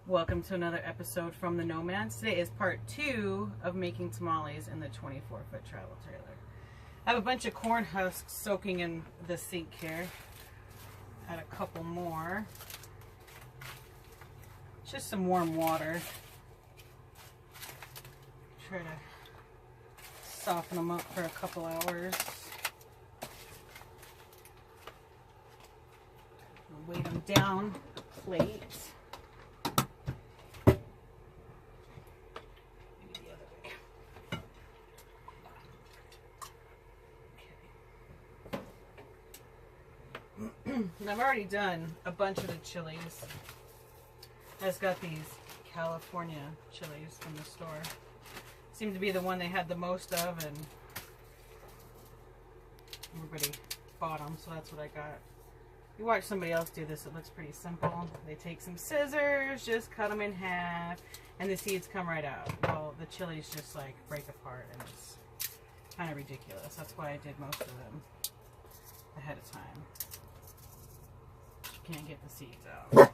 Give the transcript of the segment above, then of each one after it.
Welcome to another episode from the Nomads. Today is part 2 of making tamales in the 24-foot travel trailer. I have a bunch of corn husks soaking in the sink here. Add a couple more. Just some warm water. Try to soften them up for a couple hours. Weight them down a plate. And I've already done a bunch of the chilies. I just got these California chilies from the store. Seemed to be the one they had the most of, and everybody bought them, so that's what I got. You watch somebody else do this, it looks pretty simple. They take some scissors, just cut them in half, and the seeds come right out. Well, the chilies just like break apart, and it's kind of ridiculous. That's why I did most of them ahead of time. You can't get the seeds out.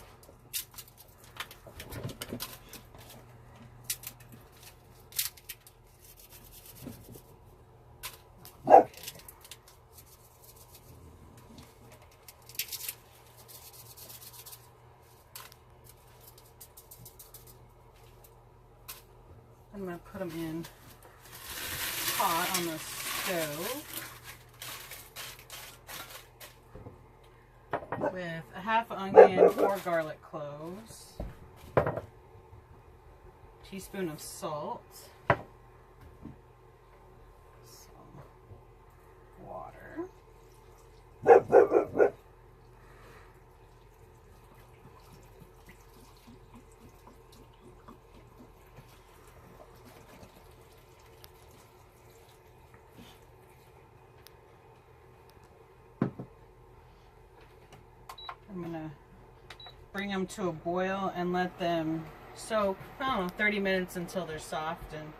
I'm going to put them in hot on the stove with a half onion, 4 garlic cloves, teaspoon of salt, some water, I'm going to bring them to a boil and let them soak, I don't know, 30 minutes until they're soft, and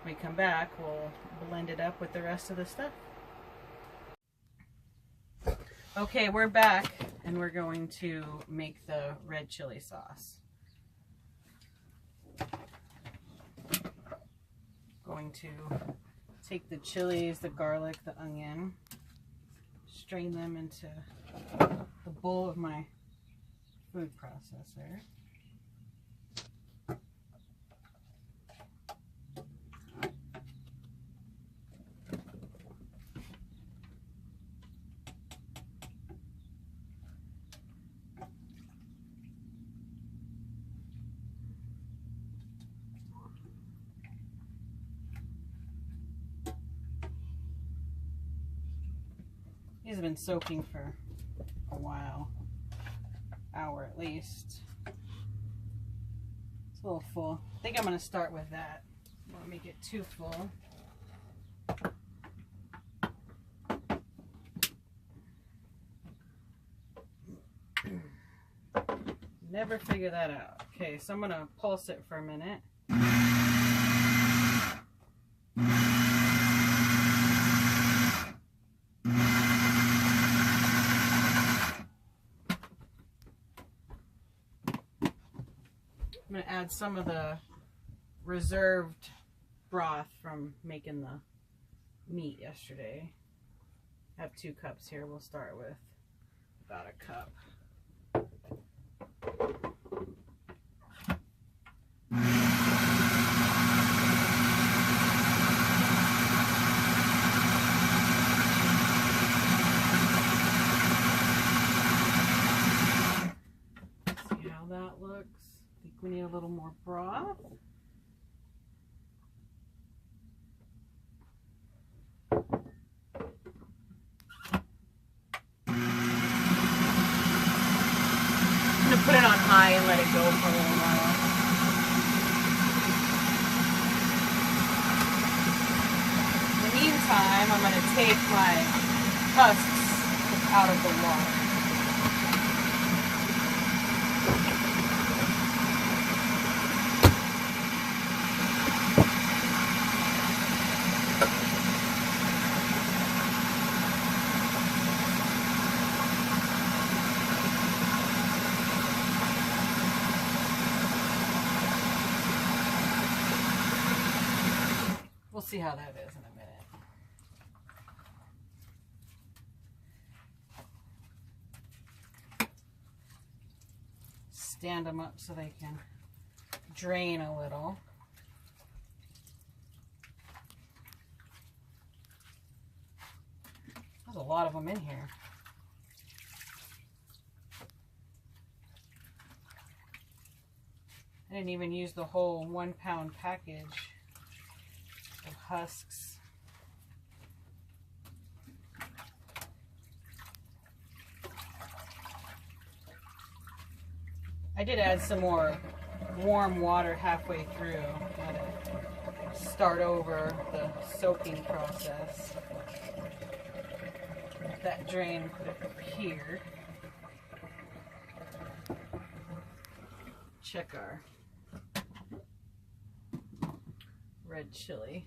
when we come back, we'll blend it up with the rest of the stuff. Okay, we're back, and we're going to make the red chili sauce. Going to take the chilies, the garlic, the onion, strain them into the bowl of my food processor. These have been soaking for a while, hour at least. It's a little full. I think I'm going to start with that. I won't make it too full. Never figure that out. Okay, so I'm going to pulse it for a minute. I'm going to add some of the reserved broth from making the meat yesterday. I have 2 cups here. We'll start with about a cup. See how that looks. I think we need a little more broth. I'm going to put it on high and let it go for a little while. In the meantime, I'm going to take my husks out of the water. see how that is in a minute. Stand them up so they can drain a little. There's a lot of them in here. I didn't even use the whole 1 pound package of husks. I did add some more warm water halfway through. Let it start over the soaking process. That drain, put it up here. Check our red chili.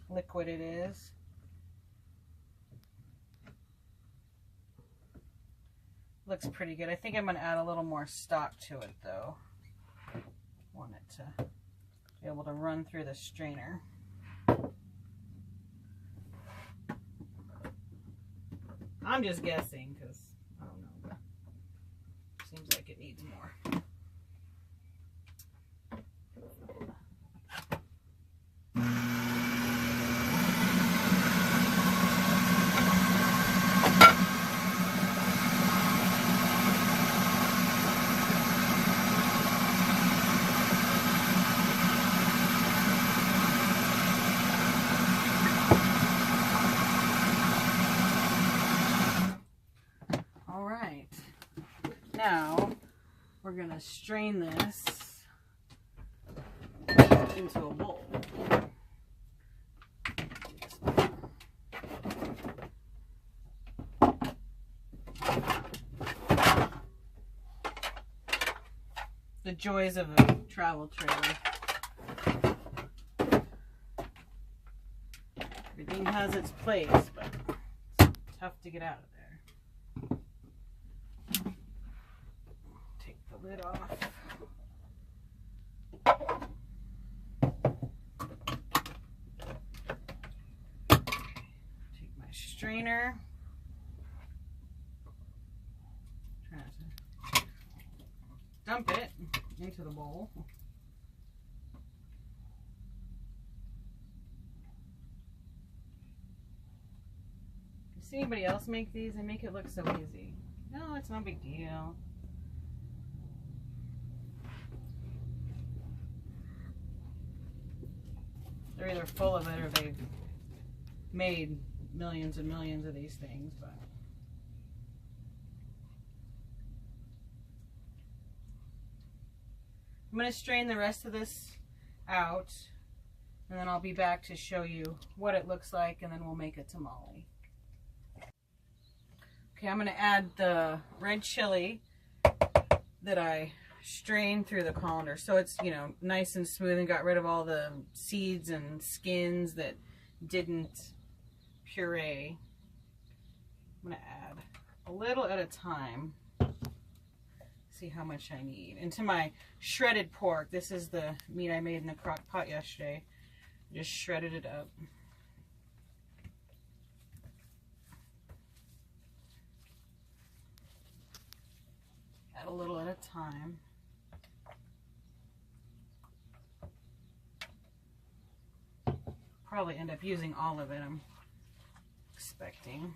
Liquid it is. Looks pretty good. I think I'm going to add a little more stock to it though. Want it to be able to run through the strainer. I'm just guessing because I don't know, but seems like it needs more. Now we're going to strain this into a bowl. The joys of a travel trailer. Everything has its place, but it's tough to get out of there. Lid off. Take my strainer. Try to dump it into the bowl. You see anybody else make these? They make it look so easy. No, it's no big deal. They're either full of it or they've made millions and millions of these things, but I'm going to strain the rest of this out and then I'll be back to show you what it looks like and then we'll make a tamale. Okay, I'm going to add the red chili that I strained through the colander so it's, you know, nice and smooth and got rid of all the seeds and skins that didn't puree. I'm going to add a little at a time. See how much I need. And to my shredded pork, this is the meat I made in the crock pot yesterday. Just shredded it up. Add a little at a time. Probably end up using all of it, I'm expecting.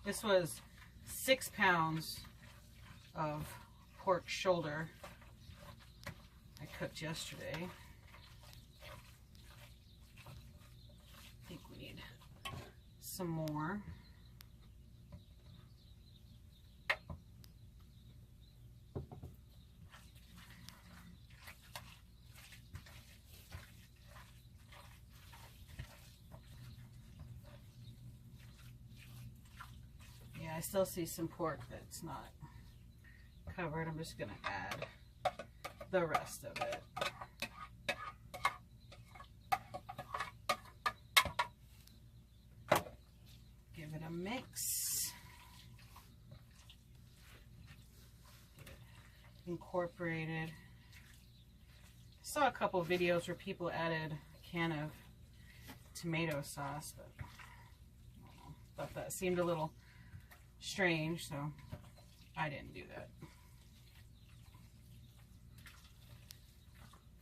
This was 6 pounds of pork shoulder I cooked yesterday. I think we need some more. I still see some pork that's not covered. I'm just going to add the rest of it. Give it a mix. incorporated. Saw a couple videos where people added a can of tomato sauce, but I don't know, thought that seemed a little strange, so I didn't do that.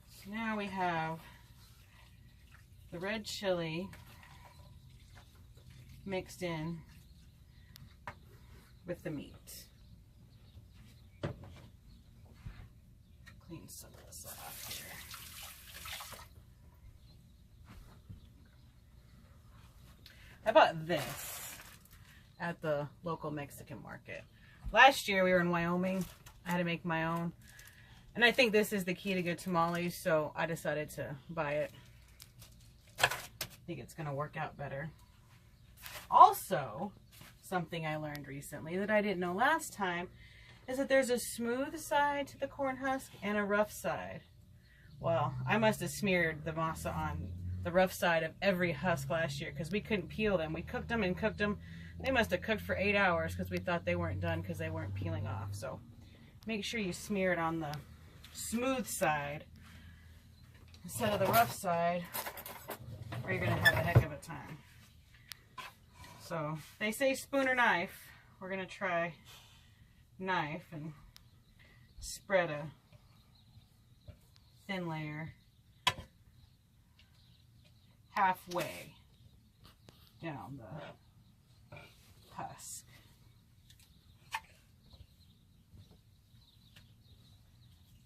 So now we have the red chili mixed in with the meat. Clean some of this off here. I bought this at the local Mexican market. Last year we were in Wyoming. I had to make my own. And I think this is the key to good tamales, so I decided to buy it. I think it's going to work out better. Also, something I learned recently that I didn't know last time is that there's a smooth side to the corn husk and a rough side. Well, I must have smeared the masa on the rough side of every husk last year because we couldn't peel them. We cooked them and cooked them. They must have cooked for 8 hours because we thought they weren't done because they weren't peeling off. So make sure you smear it on the smooth side instead of the rough side, or you're going to have a heck of a time. So they say spoon or knife. We're going to try knife and spread a thin layer halfway down the husk.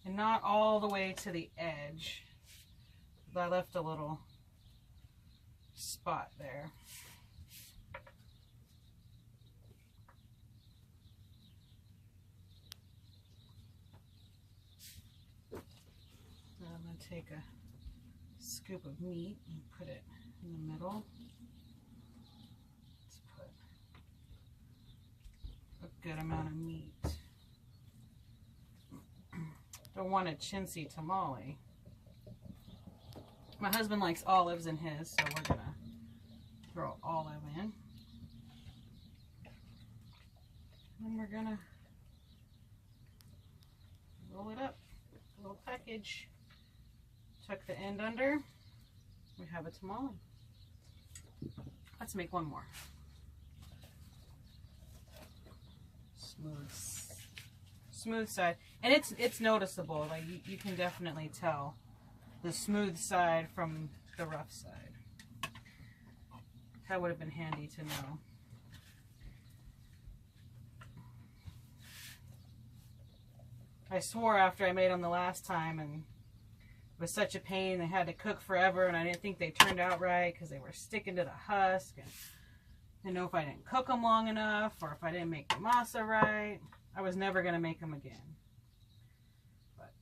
And not all the way to the edge. I left a little spot there. Now I'm going to take a scoop of meat and put it in the middle. Let's put a good amount of meat. Don't want a chintzy tamale. My husband likes olives in his, so we're going to throw olive in. And we're going to roll it up. A little package. Tuck the end under. We have a tamale. Let's make one more. Smooth side. And it's noticeable. Like you can definitely tell the smooth side from the rough side. That would have been handy to know. I swore after I made them the last time, and it was such a pain. They had to cook forever, and I didn't think they turned out right because they were sticking to the husk. And I didn't know if I didn't cook them long enough or if I didn't make the masa right. I was never going to make them again. But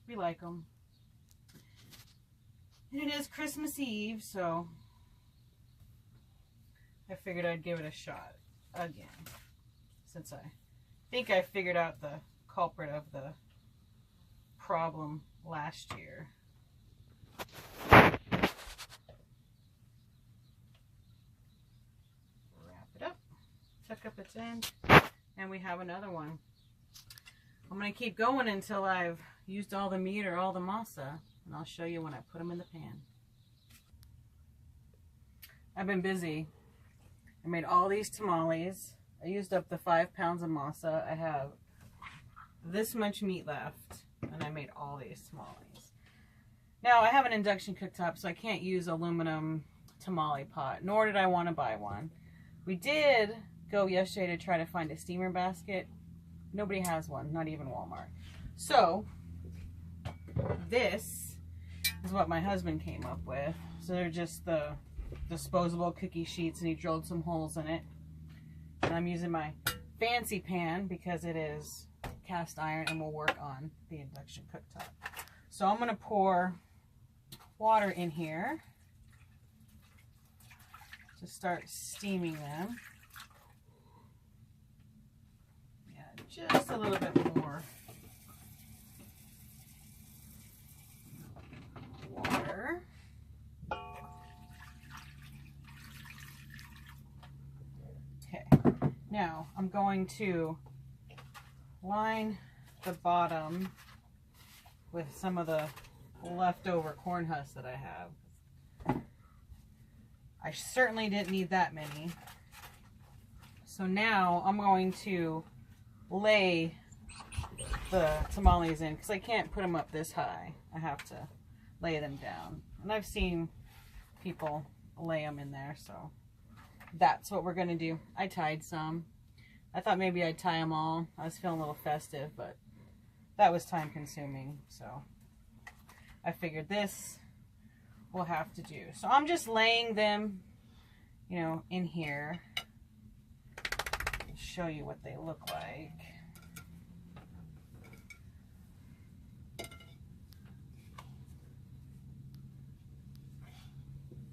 we like them. And it is Christmas Eve, so I figured I'd give it a shot again. Since I think I figured out the culprit of the problem last year. Wrap it up, tuck up its end, and we have another one. I'm going to keep going until I've used all the meat or all the masa, and I'll show you when I put them in the pan. I've been busy. I made all these tamales. I used up the 5 pounds of masa. I have this much meat left, and I made all these tamales. Now, I have an induction cooktop, so I can't use aluminum tamale pot, nor did I want to buy one. We did go yesterday to try to find a steamer basket. Nobody has one, not even Walmart. So, this is what my husband came up with. So they're just the disposable cookie sheets, and he drilled some holes in it. And I'm using my fancy pan because it is cast iron and will work on the induction cooktop. So I'm going to pour water in here to start steaming them. Yeah, just a little bit more water. Okay, now I'm going to line the bottom with some of the leftover corn husks that I have. I certainly didn't need that many. So now I'm going to lay the tamales in, because I can't put them up this high. I have to lay them down. And I've seen people lay them in there, so that's what we're going to do. I tied some. I thought maybe I'd tie them all. I was feeling a little festive, but that was time consuming, so I figured this will have to do. So I'm just laying them, you know, in here. Show you what they look like.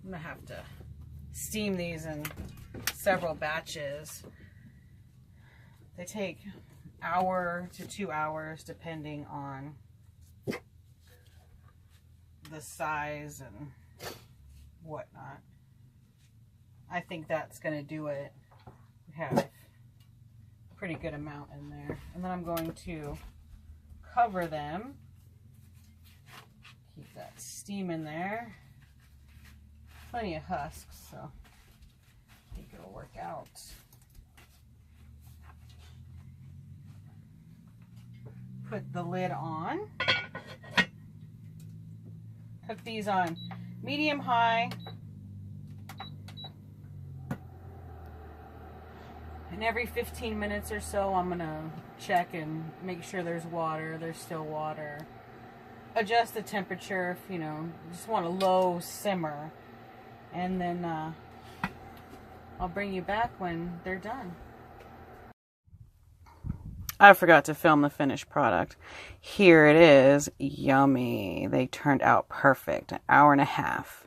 I'm gonna have to steam these in several batches. They take an hour to 2 hours depending on the size and whatnot. I think that's gonna do it. We have a pretty good amount in there. And then I'm going to cover them. Keep that steam in there. Plenty of husks, so I think it'll work out. Put the lid on. Cook these on medium high. And every 15 minutes or so, I'm gonna check and make sure there's water. There's still water. Adjust the temperature if, you know, just want a low simmer. And then I'll bring you back when they're done. I forgot to film the finished product. Here it is. Yummy. They turned out perfect. An hour and a half.